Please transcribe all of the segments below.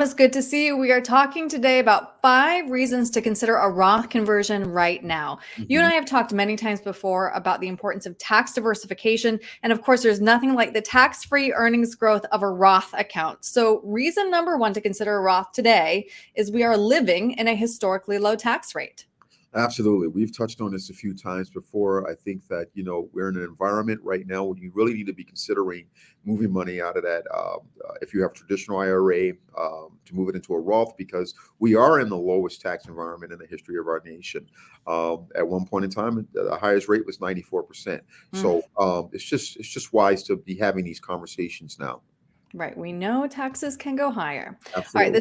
Thomas, good to see you. We are talking today about 5 reasons to consider a Roth conversion right now. You and Mhm. I have talked many times before about the importance of tax diversification. And of course, there's nothing like the tax-free earnings growth of a Roth account. So reason number 1 to consider a Roth today is we are living in a historically low tax rate. Absolutely. We've touched on this a few times before. I think that, we're in an environment right now where you really need to be considering moving money out of that. If you have a traditional IRA, to move it into a Roth, because we are in the lowest tax environment in the history of our nation. At one point in time, the highest rate was 94%. Mm. So it's just wise to be having these conversations now. Right. We know taxes can go higher. All right. Absolutely. The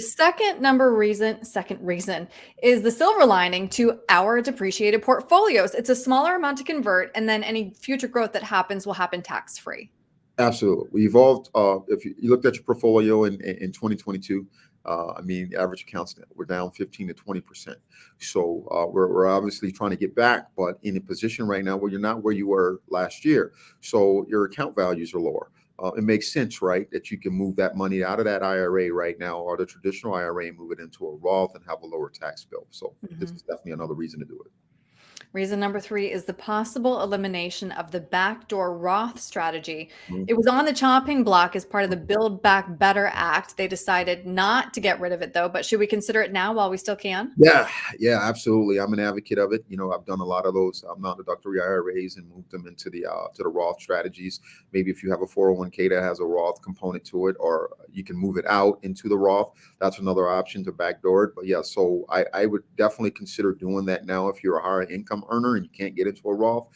second reason is the silver lining to our depreciated portfolios. It's a smaller amount to convert, and then any future growth that happens will happen tax free. Absolutely. We evolved. If you looked at your portfolio in 2022, the average accounts were down 15 to 20%. So we're obviously trying to get back, but in a position right now where you're not where you were last year. So your account values are lower. It makes sense, right, that you can move that money out of that IRA right now, or the traditional IRA, and move it into a Roth and have a lower tax bill. So this Mhm. is definitely another reason to do it. Reason number 3 is the possible elimination of the backdoor Roth strategy. Mhm. It was on the chopping block as part of the Build Back Better Act. They decided not to get rid of it, though. But should we consider it now while we still can? Yeah, yeah, absolutely. I'm an advocate of it. I've done a lot of those non-deductory IRAs and moved them into the Roth strategies. Maybe if you have a 401k that has a Roth component to it, or you can move it out into the Roth. That's another option to backdoor it. But yeah, so I would definitely consider doing that now if you're a higher income earner and you can't get into a Roth.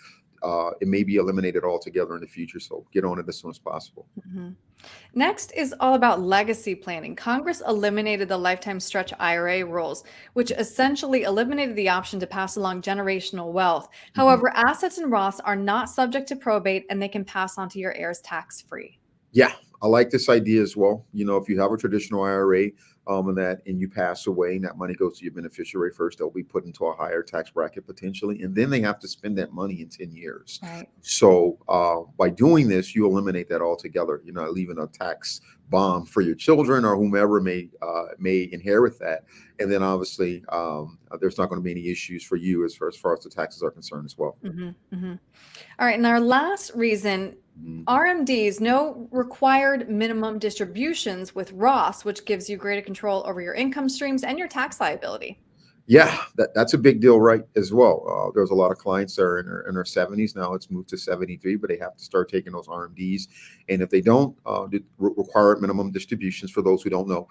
It may be eliminated altogether in the future. So get on it as soon as possible. Mhm. Next is all about legacy planning. Congress eliminated the lifetime stretch IRA rules, which essentially eliminated the option to pass along generational wealth. Mhm. However, assets in Roths are not subject to probate and they can pass on to your heirs tax free. Yeah, I like this idea as well. If you have a traditional IRA, and you pass away, and that money goes to your beneficiary first, they'll be put into a higher tax bracket potentially, and then they have to spend that money in 10 years. Right. So by doing this, you eliminate that altogether. You're not leaving a tax bomb for your children or whomever may inherit that. And then obviously there's not going to be any issues for you as far as the taxes are concerned as well. Hmm. Hmm. All right. And our last reason, Mhm. RMDs, no required minimum distributions with Roths, which gives you greater control over your income streams and your tax liability. Yeah, that's a big deal, right? As well. There's a lot of clients that are in their 70s now. It's moved to 73, but they have to start taking those RMDs. And if they don't require minimum distributions, for those who don't know,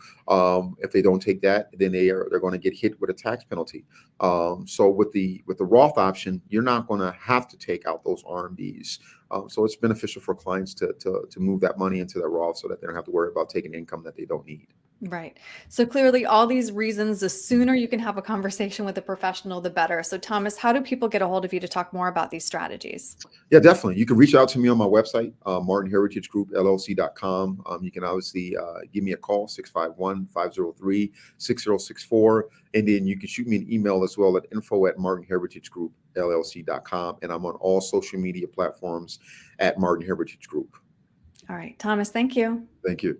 if they don't take that, then they're going to get hit with a tax penalty. So with the Roth option, you're not going to have to take out those RMDs. So it's beneficial for clients to move that money into their Roth so that they don't have to worry about taking income that they don't need. Right. So clearly, all these reasons, the sooner you can have a conversation with a professional, the better. So, Thomas, how do people get a hold of you to talk more about these strategies? Yeah, definitely. You can reach out to me on my website, martinheritagegroupllc.com. You can obviously give me a call, 651-503-6064. And then you can shoot me an email as well at info@martinheritagegroupllc.com. And I'm on all social media platforms at Martin Heritage Group. All right, Thomas, thank you. Thank you.